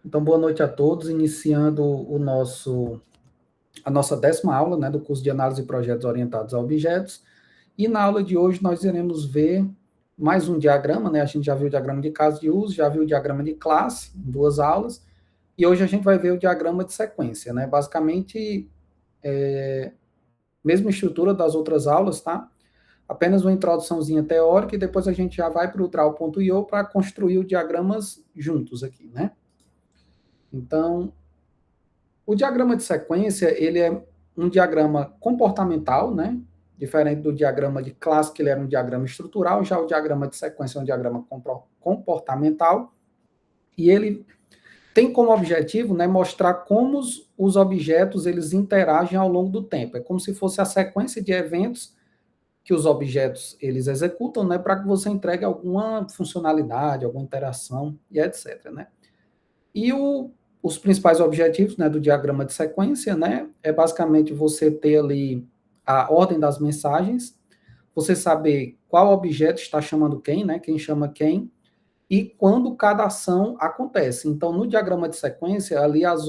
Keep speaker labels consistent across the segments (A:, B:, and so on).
A: Então, boa noite a todos, iniciando a nossa 10ª aula, né, do curso de Análise de Projetos Orientados a Objetos. E na aula de hoje nós iremos ver mais um diagrama, né? A gente já viu o diagrama de caso de uso, já viu o diagrama de classe, em 2 aulas, e hoje a gente vai ver o diagrama de sequência, né? Basicamente, mesma estrutura das outras aulas, tá? Apenas uma introduçãozinha teórica e depois a gente já vai para o draw.io para construir os diagramas juntos aqui, né? Então, o diagrama de sequência, ele é um diagrama comportamental, né? Diferente do diagrama de classe, que ele era um diagrama estrutural, já o diagrama de sequência é um diagrama comportamental, e ele tem como objetivo, né, mostrar como os objetos eles interagem ao longo do tempo. É como se fosse a sequência de eventos que os objetos eles executam, né, para que você entregue alguma funcionalidade, alguma interação e etc, né? E os principais objetivos, né, do diagrama de sequência, né, é basicamente você ter ali a ordem das mensagens, você saber qual objeto está chamando quem, né, quem chama quem, e quando cada ação acontece. Então, no diagrama de sequência, ali as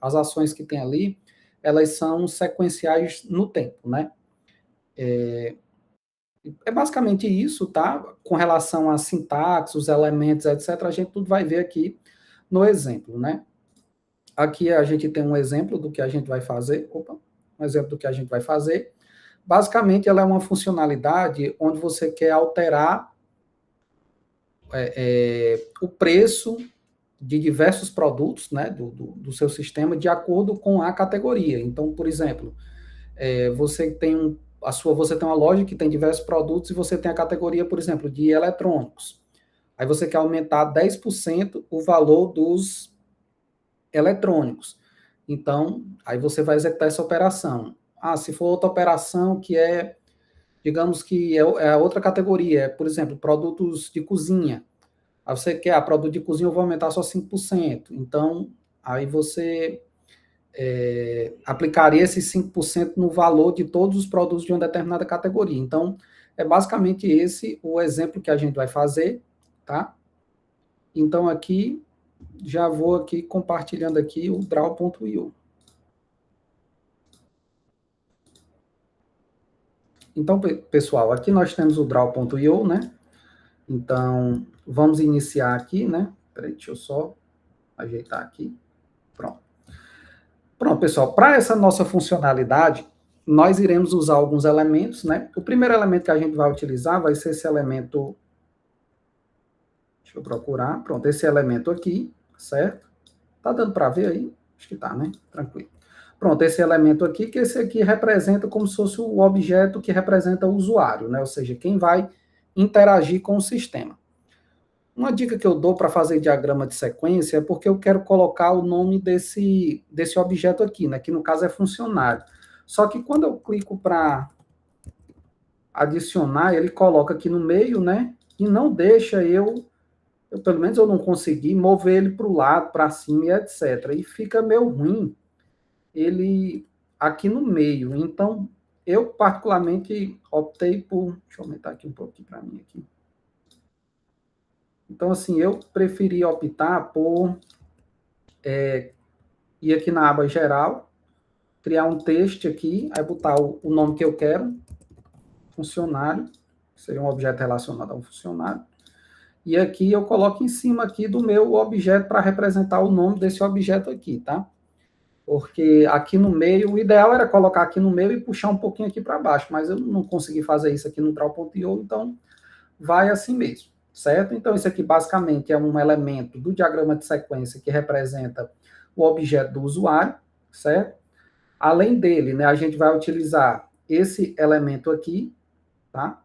A: ações que tem ali, elas são sequenciais no tempo, né? É basicamente isso, tá? Com relação à sintaxe, os elementos, etc., a gente tudo vai ver aqui no exemplo, né? Aqui a gente tem um exemplo do que a gente vai fazer. Opa, um exemplo do que a gente vai fazer. Basicamente, ela é uma funcionalidade onde você quer alterar o preço de diversos produtos, né, do seu sistema de acordo com a categoria. Então, por exemplo, você tem você tem uma loja que tem diversos produtos e você tem a categoria, por exemplo, de eletrônicos. Aí você quer aumentar 10% o valor dos eletrônicos. Então, aí você vai executar essa operação. Ah, se for outra operação que digamos que é a outra categoria, por exemplo, produtos de cozinha. Aí você quer, produto de cozinha eu vou aumentar só 5%. Então, aí você aplicaria esses 5% no valor de todos os produtos de uma determinada categoria. Então, é basicamente esse o exemplo que a gente vai fazer, tá? Então, aqui, já vou aqui compartilhando aqui o draw.io. Então, pessoal, aqui nós temos o draw.io, né? Então, vamos iniciar aqui, né? Peraí, deixa eu só ajeitar aqui. Pronto. Pronto, pessoal, para essa nossa funcionalidade, nós iremos usar alguns elementos, né? O primeiro elemento que a gente vai utilizar vai ser esse elemento. Deixa eu procurar. Pronto, esse elemento aqui, certo? Tá dando para ver aí? Acho que tá, né? Tranquilo. Pronto, esse elemento aqui, que esse aqui representa como se fosse o objeto que representa o usuário, né? Ou seja, quem vai interagir com o sistema. Uma dica que eu dou para fazer diagrama de sequência é porque eu quero colocar o nome desse objeto aqui, né? Que no caso é funcionário. Só que quando eu clico para adicionar, ele coloca aqui no meio, né? E não deixa pelo menos eu não consegui mover ele para o lado, para cima e etc. E fica meio ruim ele aqui no meio. Então, eu particularmente optei por... Deixa eu aumentar aqui um pouquinho para mim aqui. Então, assim, eu preferi optar por ir aqui na aba geral, criar um texto aqui, aí botar o nome que eu quero, funcionário, seria um objeto relacionado a um funcionário, e aqui eu coloco em cima aqui do meu objeto para representar o nome desse objeto aqui, tá? Porque aqui no meio, o ideal era colocar aqui no meio e puxar um pouquinho aqui para baixo, mas eu não consegui fazer isso aqui no draw.io, então vai assim mesmo, certo? Então isso aqui basicamente é um elemento do diagrama de sequência que representa o objeto do usuário, certo? Além dele, né, a gente vai utilizar esse elemento aqui, tá?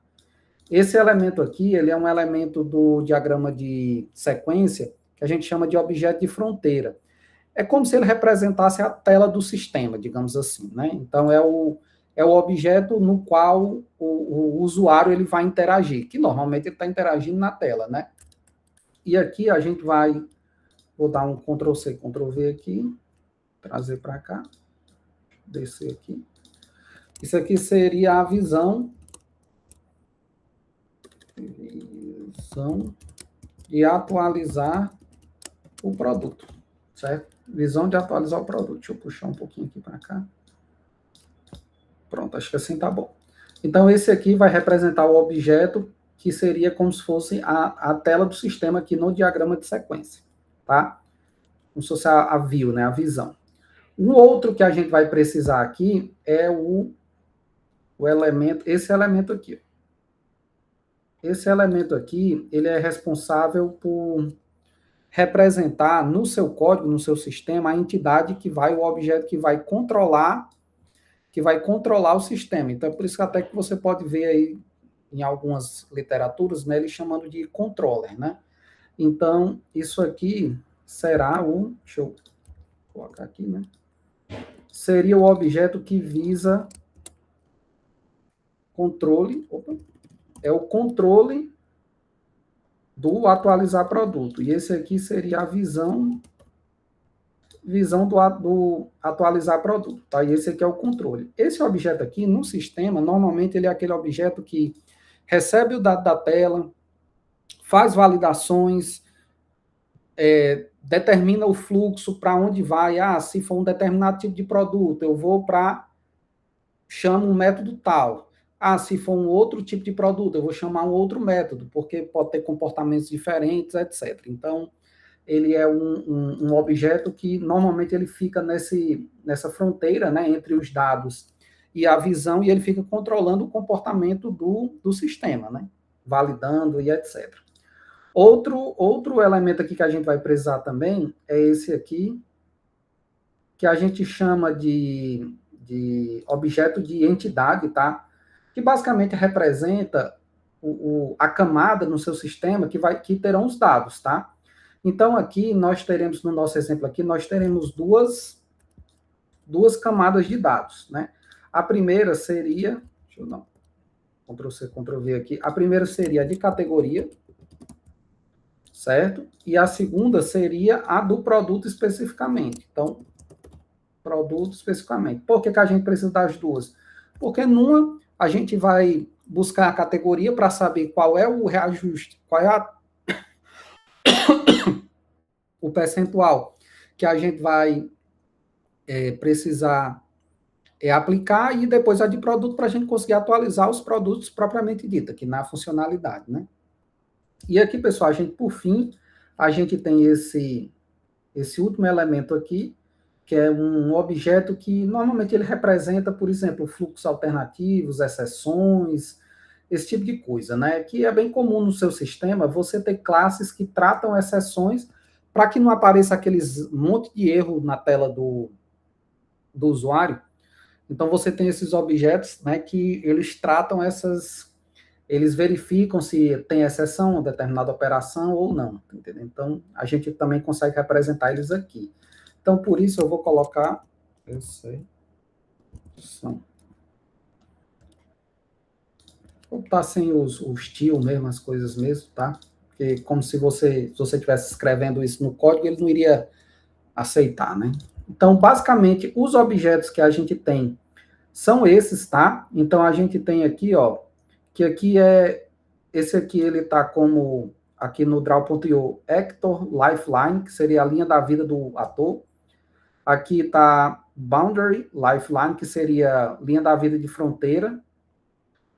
A: Esse elemento aqui, ele é um elemento do diagrama de sequência que a gente chama de objeto de fronteira. É como se ele representasse a tela do sistema, digamos assim, né? Então, é o objeto no qual o usuário ele vai interagir, que normalmente ele está interagindo na tela, né? E aqui a gente vai, vou dar um Ctrl+C, Ctrl+V aqui, trazer para cá, descer aqui. Isso aqui seria a visão de atualizar o produto, certo? Visão de atualizar o produto. Deixa eu puxar um pouquinho aqui para cá. Pronto, acho que assim tá bom. Então, esse aqui vai representar o objeto que seria como se fosse a tela do sistema aqui no diagrama de sequência, tá? Como se fosse a view, né? A visão. Um outro que a gente vai precisar aqui é o elemento, esse elemento aqui. Esse elemento aqui, ele é responsável por representar no seu código, no seu sistema, a entidade que vai, o objeto que vai controlar o sistema. Então, é por isso que até que você pode ver aí em algumas literaturas, né, ele chamando de controller, né? Então, isso aqui será o, deixa eu colocar aqui, né? Seria o objeto que visa controle, é o controle do atualizar produto. E esse aqui seria a visão do atualizar produto, tá? E esse aqui é o controle. Esse objeto aqui, no sistema, normalmente ele é aquele objeto que recebe o dado da tela, faz validações, determina o fluxo para onde vai. Se for um determinado tipo de produto, eu vou para, chamo um método tal. Se for um outro tipo de produto, eu vou chamar um outro método, porque pode ter comportamentos diferentes, etc. Então, ele é um objeto que normalmente ele fica nessa fronteira, né, entre os dados e a visão, e ele fica controlando o comportamento do sistema, né, validando e etc. Outro elemento aqui que a gente vai precisar também é esse aqui, que a gente chama de objeto de entidade, tá? Que basicamente representa a camada no seu sistema que terão os dados, tá? Então, aqui nós teremos, no nosso exemplo aqui, nós teremos duas camadas de dados, né? A primeira seria, deixa eu dar Ctrl+C, Ctrl+V aqui, a primeira seria a de categoria, certo? E a segunda seria a do produto especificamente. Então, produto especificamente. Por que a gente precisa das duas? Porque numa, a gente vai buscar a categoria para saber qual é o reajuste, qual é o percentual que a gente vai precisar aplicar, e depois a de produto para a gente conseguir atualizar os produtos propriamente dito, aqui na funcionalidade, né? E aqui, pessoal, por fim, a gente tem esse último elemento aqui, que é um objeto que normalmente ele representa, por exemplo, fluxos alternativos, exceções, esse tipo de coisa, né? Que é bem comum no seu sistema você ter classes que tratam exceções para que não apareça aqueles monte de erro na tela do usuário. Então você tem esses objetos, né, que eles tratam eles verificam se tem exceção a determinada operação ou não, entendeu? Então a gente também consegue representar eles aqui. Então por isso eu vou colocar vou botar sem os tio mesmo, as coisas mesmo, tá? Porque como se você estivesse escrevendo isso no código, ele não iria aceitar, né? Então, basicamente, os objetos que a gente tem são esses, tá? Então, a gente tem aqui, ó, que aqui esse aqui ele tá como, aqui no draw.io, Actor Lifeline, que seria a linha da vida do ator. Aqui tá Boundary Lifeline, que seria linha da vida de fronteira.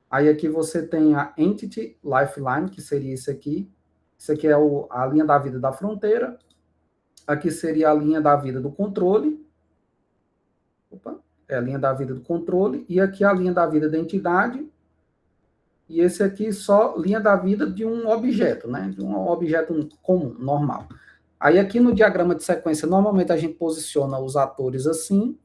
A: Aí aqui você tem a Entity Lifeline, que seria isso aqui. Isso aqui é a linha da vida da fronteira. Aqui seria a linha da vida do controle. É a linha da vida do controle. E aqui a linha da vida da entidade. E esse aqui só linha da vida de um objeto, né? De um objeto comum, normal. Aí aqui no diagrama de sequência, normalmente a gente posiciona os atores assim.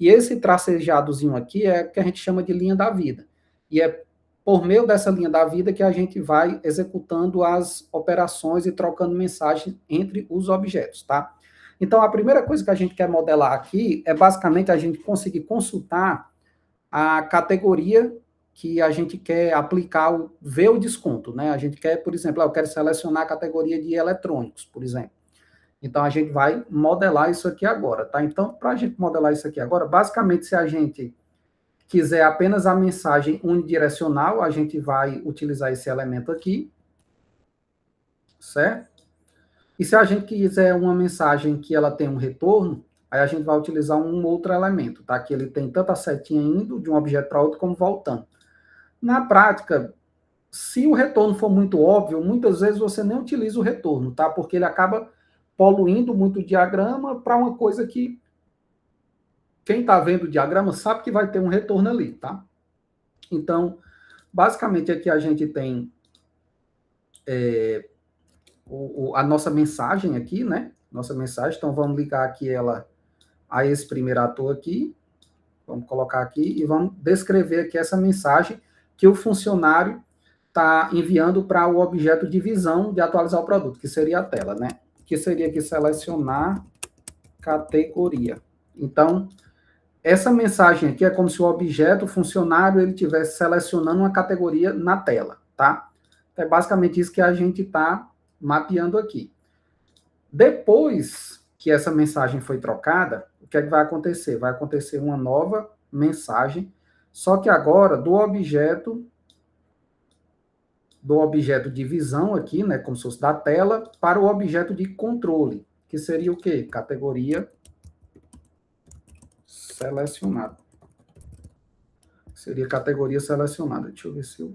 A: E esse tracejadozinho aqui é o que a gente chama de linha da vida. E é por meio dessa linha da vida que a gente vai executando as operações e trocando mensagens entre os objetos, tá? Então, a primeira coisa que a gente quer modelar aqui é basicamente a gente conseguir consultar a categoria que a gente quer aplicar, ver o desconto, né? A gente quer, por exemplo, eu quero selecionar a categoria de eletrônicos, por exemplo. Então, a gente vai modelar isso aqui agora, tá? Então, para a gente modelar isso aqui agora, basicamente, se a gente quiser apenas a mensagem unidirecional, a gente vai utilizar esse elemento aqui, certo? E se a gente quiser uma mensagem que ela tem um retorno, aí a gente vai utilizar um outro elemento, tá? Que ele tem tanto a setinha indo de um objeto para outro como voltando. Na prática, se o retorno for muito óbvio, muitas vezes você nem utiliza o retorno, tá? Porque ele acaba poluindo muito o diagrama para uma coisa que quem está vendo o diagrama sabe que vai ter um retorno ali, tá? Então, basicamente aqui a gente tem a nossa mensagem aqui, né? Nossa mensagem, então vamos ligar aqui ela a esse primeiro ator aqui, vamos colocar aqui e vamos descrever aqui essa mensagem que o funcionário está enviando para o objeto de visão de atualizar o produto, que seria a tela, né? Que seria aqui selecionar categoria. Então, essa mensagem aqui é como se o objeto, o funcionário, ele estivesse selecionando uma categoria na tela, tá? É basicamente isso que a gente está mapeando aqui. Depois que essa mensagem foi trocada, o que é que vai acontecer? Vai acontecer uma nova mensagem, só que agora do objeto de visão aqui, né, como se fosse da tela, para o objeto de controle, que seria o quê? Categoria selecionada. Seria categoria selecionada. Deixa eu ver se eu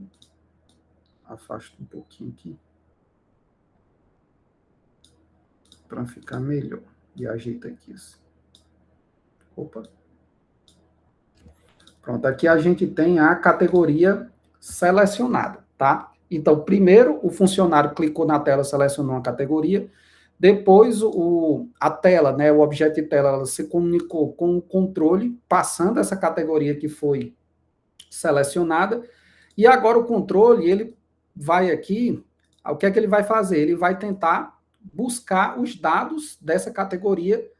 A: afasto um pouquinho aqui. Para ficar melhor. E ajeita aqui. Opa. Pronto, aqui a gente tem a categoria selecionada, tá? Então, primeiro, o funcionário clicou na tela, selecionou uma categoria. Depois, a tela, né, o objeto de tela, ela se comunicou com o controle, passando essa categoria que foi selecionada. E agora o controle, ele vai aqui, o que é que ele vai fazer? Ele vai tentar buscar os dados dessa categoria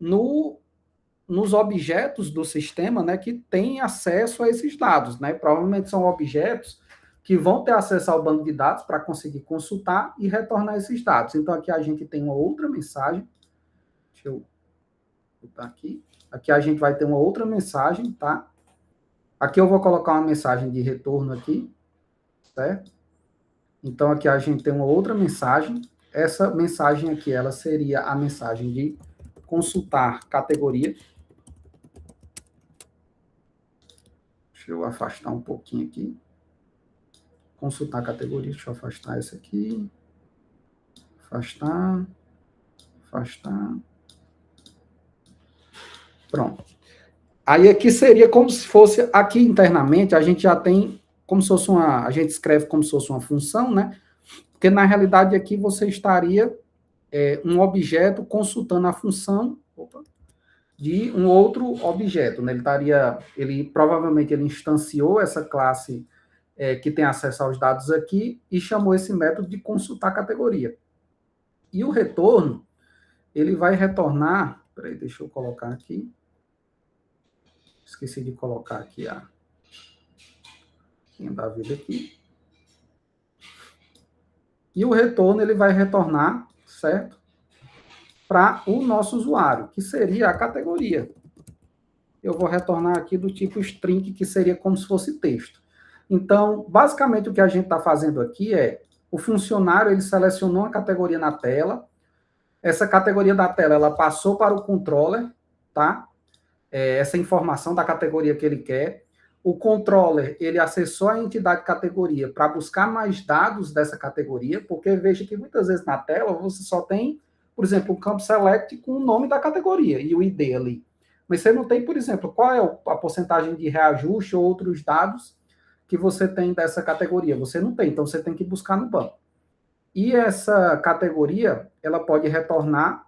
A: nos objetos do sistema, né, que têm acesso a esses dados, né? Provavelmente são objetos que vão ter acesso ao banco de dados para conseguir consultar e retornar esses dados. Então, aqui a gente tem uma outra mensagem. Deixa eu botar aqui. Aqui a gente vai ter uma outra mensagem, tá? Aqui eu vou colocar uma mensagem de retorno aqui, certo? Então, aqui a gente tem uma outra mensagem. Essa mensagem aqui, ela seria a mensagem de consultar categoria. Deixa eu afastar um pouquinho aqui. Consultar categoria, deixa eu afastar essa aqui. Afastar. Pronto. Aí aqui seria como se fosse, aqui internamente, a gente já tem como se fosse a gente escreve como se fosse uma função, né? Porque na realidade aqui você estaria um objeto consultando a função de um outro objeto, né? Provavelmente ele instanciou essa classe que tem acesso aos dados aqui e chamou esse método de consultar categoria. E o retorno, ele vai retornar, peraí, deixa eu colocar aqui, esqueci de colocar aqui a da vida aqui. E o retorno, ele vai retornar, certo? Para o nosso usuário, que seria a categoria. Eu vou retornar aqui do tipo string, que seria como se fosse texto. Então, basicamente, o que a gente está fazendo aqui é, o funcionário, ele selecionou uma categoria na tela, essa categoria da tela, ela passou para o controller, tá? Essa informação da categoria que ele quer. O controller, ele acessou a entidade categoria para buscar mais dados dessa categoria, porque veja que muitas vezes na tela você só tem, por exemplo, um campo select com o nome da categoria e o ID ali. Mas você não tem, por exemplo, qual é a porcentagem de reajuste ou outros dados que você tem dessa categoria. Você não tem, então você tem que buscar no banco. E essa categoria, ela pode retornar,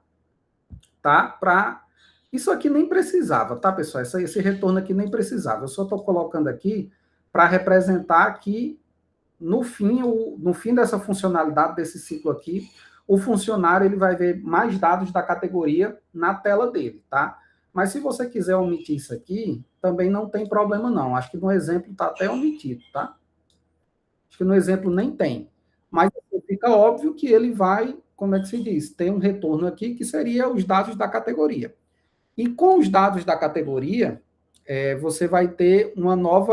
A: tá? Para isso aqui nem precisava, tá, pessoal? Esse retorno aqui nem precisava. Eu só estou colocando aqui para representar que, no fim dessa funcionalidade, desse ciclo aqui, o funcionário ele vai ver mais dados da categoria na tela dele, tá? Mas se você quiser omitir isso aqui, também não tem problema, não. Acho que no exemplo está até omitido, tá? Acho que no exemplo nem tem. Mas fica óbvio que ele vai, como é que se diz? Tem um retorno aqui que seria os dados da categoria. E com os dados da categoria, você vai ter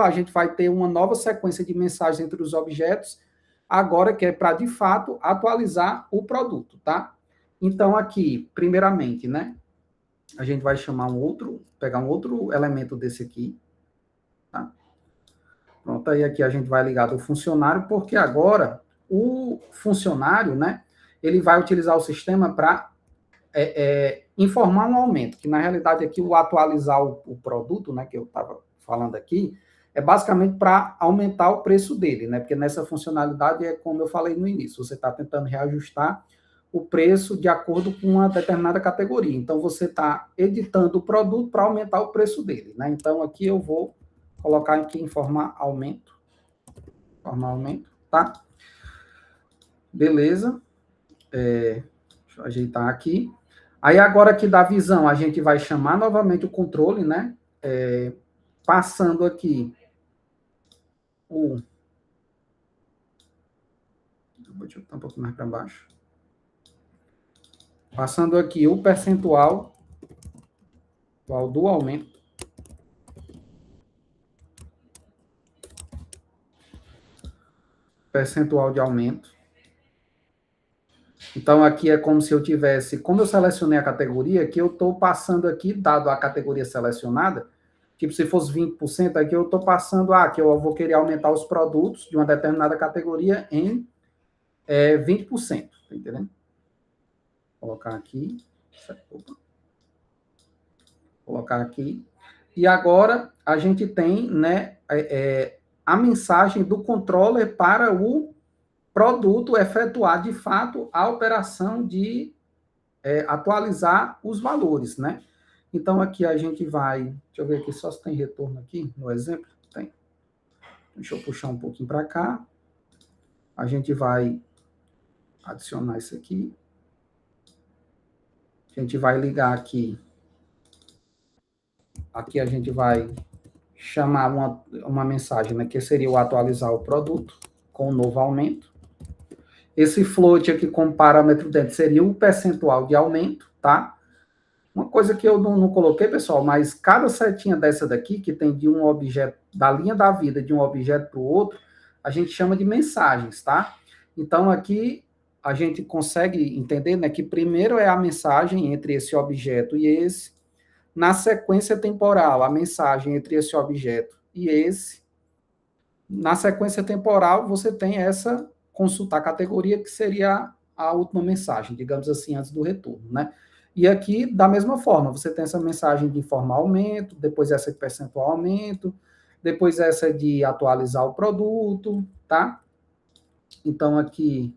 A: a gente vai ter uma nova sequência de mensagens entre os objetos, agora que é para, de fato, atualizar o produto, tá? Então, aqui, primeiramente, né? A gente vai chamar pegar um outro elemento desse aqui, tá? Pronto, aí aqui a gente vai ligar do funcionário, porque agora o funcionário, né? Ele vai utilizar o sistema para informar um aumento, que na realidade aqui o atualizar o produto, né, que eu estava falando aqui, é basicamente para aumentar o preço dele, né, porque nessa funcionalidade é como eu falei no início, você está tentando reajustar o preço de acordo com uma determinada categoria, então você está editando o produto para aumentar o preço dele, né, então aqui eu vou colocar aqui informar aumento, tá? Beleza, deixa eu ajeitar aqui. Aí agora aqui da visão, a gente vai chamar novamente o controle, né? Passando aqui Deixa eu botar um pouco mais para baixo. Passando aqui o percentual do aumento. Percentual de aumento. Então, aqui é como se eu tivesse, como eu selecionei a categoria, que eu estou passando aqui, dado a categoria selecionada, tipo, se fosse 20%, aqui eu estou passando, que eu vou querer aumentar os produtos de uma determinada categoria em 20%, tá entendendo? Vou colocar aqui. Opa. Colocar aqui. E agora a gente tem, né, a mensagem do controller para o produto efetuar, de fato, a operação de atualizar os valores, né? Então, aqui a gente vai... Deixa eu ver aqui só se tem retorno aqui no exemplo. Tem. Deixa eu puxar um pouquinho para cá. A gente vai adicionar isso aqui. A gente vai ligar aqui. Aqui a gente vai chamar uma mensagem, né, que seria o atualizar o produto com o novo aumento. Esse float aqui como parâmetro dentro seria o percentual de aumento, tá? Uma coisa que eu não coloquei, pessoal, mas cada setinha dessa daqui, que tem de um objeto, da linha da vida de um objeto para o outro, a gente chama de mensagens, tá? Então, aqui a gente consegue entender, né, que primeiro é a mensagem entre esse objeto e esse, na sequência temporal, a mensagem entre esse objeto e esse, na sequência temporal, você tem essa consultar categoria, que seria a última mensagem, digamos assim, antes do retorno, né? E aqui, da mesma forma, você tem essa mensagem de informar aumento, depois essa de percentual aumento, depois essa de atualizar o produto, tá? Então, aqui,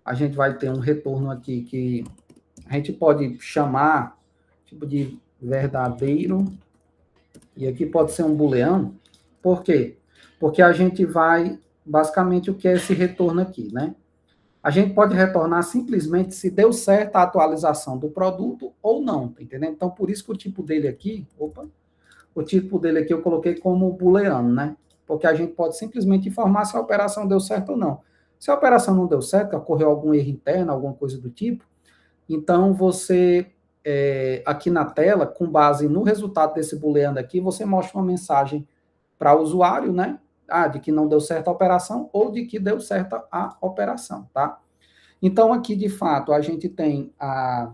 A: a gente vai ter um retorno aqui que a gente pode chamar tipo de verdadeiro, e aqui pode ser um booleano. Por quê? Porque a gente vai, basicamente, o que é esse retorno aqui, né? A gente pode retornar simplesmente se deu certo a atualização do produto ou não, tá entendendo? Então, por isso que o tipo dele aqui, o tipo dele aqui eu coloquei como booleano, né? Porque a gente pode simplesmente informar se a operação deu certo ou não. Se a operação não deu certo, ocorreu algum erro interno, alguma coisa do tipo, então você, aqui na tela, com base no resultado desse booleano aqui, você mostra uma mensagem para o usuário, né? De que não deu certo a operação ou de que deu certo a operação, tá? Então, aqui, de fato, a gente tem a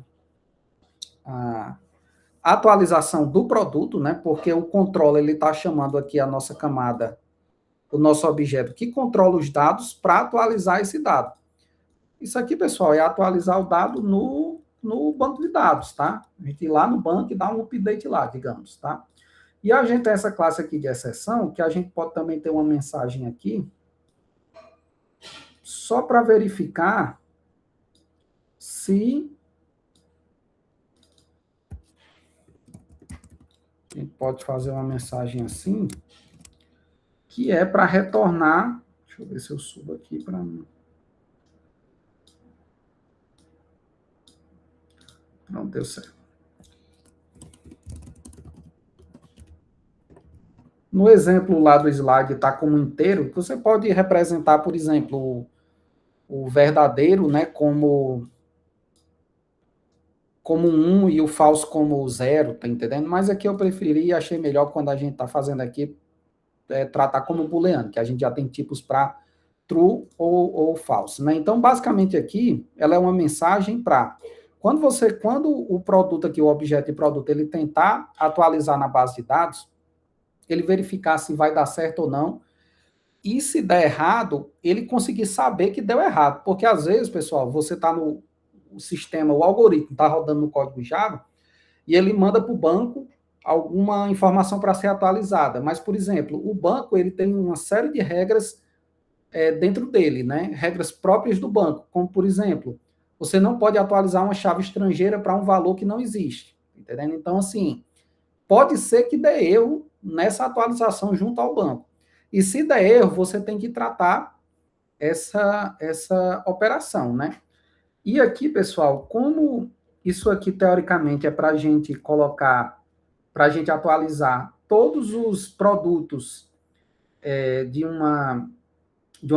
A: atualização do produto, né? Porque o controller, ele está chamando aqui a nossa camada, o nosso objeto, que controla os dados para atualizar esse dado. Isso aqui, pessoal, é atualizar o dado no banco de dados, tá? A gente ir lá no banco e dar um update lá, digamos, tá? E a gente tem essa classe aqui de exceção, que a gente pode também ter uma mensagem aqui, só para verificar se... A gente pode fazer uma mensagem assim, que é para retornar... Deixa eu ver se eu subo aqui para mim. Não deu certo. No exemplo lá do slide está como inteiro, você pode representar, por exemplo, o verdadeiro, né, como 1 e o falso como 0, tá entendendo? Mas aqui eu preferi e achei melhor quando a gente está fazendo aqui, tratar como booleano, que a gente já tem tipos para true ou false, né? Então, basicamente aqui, ela é uma mensagem para quando o produto aqui, o objeto de produto, ele tentar atualizar na base de dados, ele verificar se vai dar certo ou não, e se der errado, ele conseguir saber que deu errado, porque às vezes, pessoal, você está no sistema, o algoritmo está rodando no código Java, e ele manda para o banco alguma informação para ser atualizada, mas, por exemplo, o banco ele tem uma série de regras dentro dele, né? Regras próprias do banco, como por exemplo, você não pode atualizar uma chave estrangeira para um valor que não existe, entendendo? Então, assim, pode ser que dê erro nessa atualização junto ao banco. E se der erro, você tem que tratar essa operação, né? E aqui, pessoal, como isso aqui teoricamente é para a gente colocar, para a gente atualizar todos os produtos de uma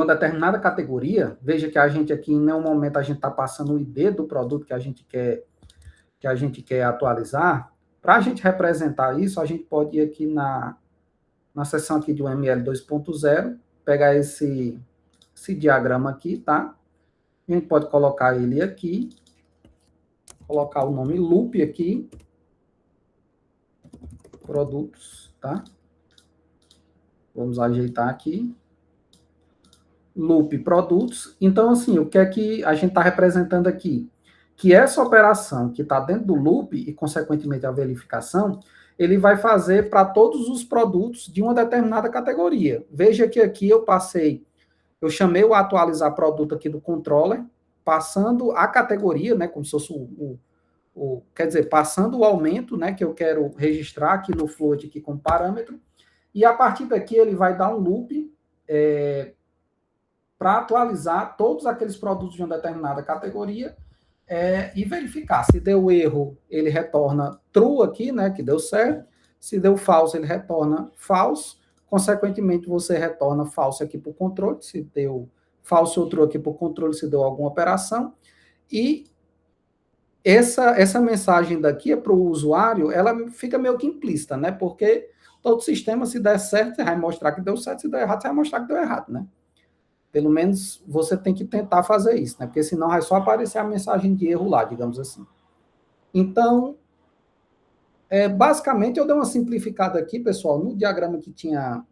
A: determinada categoria, veja que a gente aqui, em nenhum momento, a gente está passando o ID do produto que a gente quer atualizar. Para a gente representar isso, a gente pode ir aqui na seção aqui do ML 2.0, pegar esse diagrama aqui, tá? A gente pode colocar ele aqui, colocar o nome loop aqui, produtos, tá? Vamos ajeitar aqui. Loop produtos. Então, assim, o que é que a gente está representando aqui? Que essa operação que está dentro do loop e, consequentemente, a verificação, ele vai fazer para todos os produtos de uma determinada categoria. Veja que aqui eu chamei o atualizar produto aqui do controller, passando a categoria, né, como se fosse quer dizer, passando o aumento, né, que eu quero registrar aqui no float aqui como parâmetro, e a partir daqui ele vai dar um loop para atualizar todos aqueles produtos de uma determinada categoria e verificar. Se deu erro, ele retorna true aqui, né, que deu certo. Se deu false, ele retorna false. Consequentemente, você retorna false aqui para o controle. Se deu false ou true aqui para o controle, se deu alguma operação. E essa mensagem daqui para o usuário, ela fica meio que implícita, né? Porque todo sistema, se der certo, você vai mostrar que deu certo. Se der errado, você vai mostrar que deu errado, né? Pelo menos você tem que tentar fazer isso, né? Porque senão vai só aparecer a mensagem de erro lá, digamos assim. Então, basicamente eu dei uma simplificada aqui, pessoal, no diagrama que tinha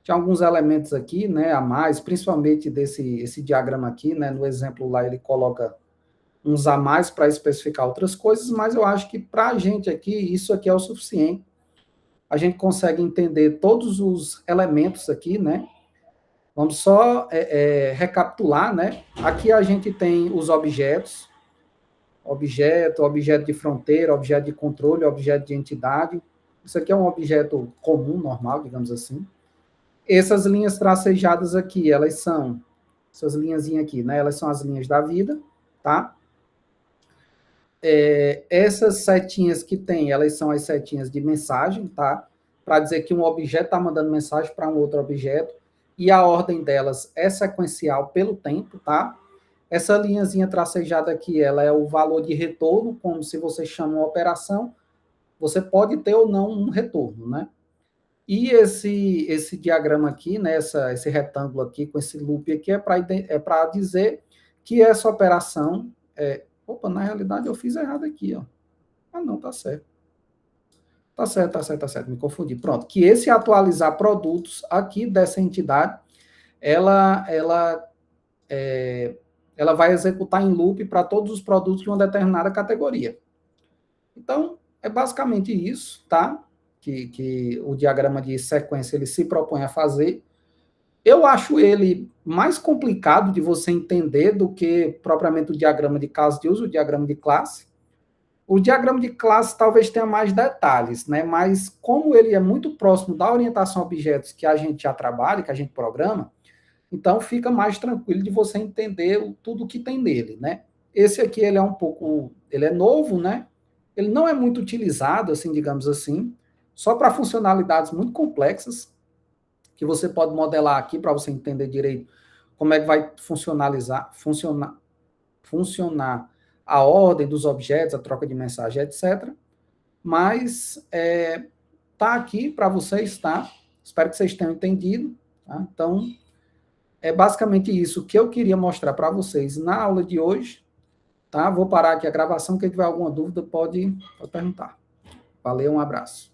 A: alguns elementos aqui, né, a mais, principalmente esse diagrama aqui, né? No exemplo lá ele coloca uns a mais para especificar outras coisas, mas eu acho que para a gente aqui, isso aqui é o suficiente. A gente consegue entender todos os elementos aqui, né? Vamos só recapitular, né? Aqui a gente tem os objetos, objeto de fronteira, objeto de controle, objeto de entidade. Isso aqui é um objeto comum, normal, digamos assim. Essas linhas tracejadas aqui, essas linhazinhas aqui, né? Elas são as linhas da vida, tá? Essas setinhas que tem, elas são as setinhas de mensagem, tá? Para dizer que um objeto está mandando mensagem para um outro objeto, e a ordem delas é sequencial pelo tempo, tá? Essa linhazinha tracejada aqui, ela é o valor de retorno, como se você chama uma operação, você pode ter ou não um retorno, né? E esse diagrama aqui, né, esse retângulo aqui, com esse loop aqui, é para dizer que essa operação... Opa, na realidade eu fiz errado aqui, ó. Ah, não, tá certo. Tá certo, me confundi. Pronto, que esse atualizar produtos aqui dessa entidade, ela vai executar em loop para todos os produtos de uma determinada categoria. Então, é basicamente isso, tá? Que o diagrama de sequência ele se propõe a fazer. Eu acho ele mais complicado de você entender do que propriamente o diagrama de caso de uso, o diagrama de classe. O diagrama de classe talvez tenha mais detalhes, né? Mas como ele é muito próximo da orientação a objetos que a gente já trabalha, que a gente programa, então fica mais tranquilo de você entender tudo que tem nele, né? Esse aqui ele é novo, né? Ele não é muito utilizado, assim, digamos assim, só para funcionalidades muito complexas que você pode modelar aqui para você entender direito como é que vai funcionar a ordem dos objetos, a troca de mensagem, etc. Mas tá aqui para vocês, tá? Espero que vocês tenham entendido, tá? Então, é basicamente isso que eu queria mostrar para vocês na aula de hoje. Tá? Vou parar aqui a gravação. Quem tiver alguma dúvida pode perguntar. Valeu, um abraço.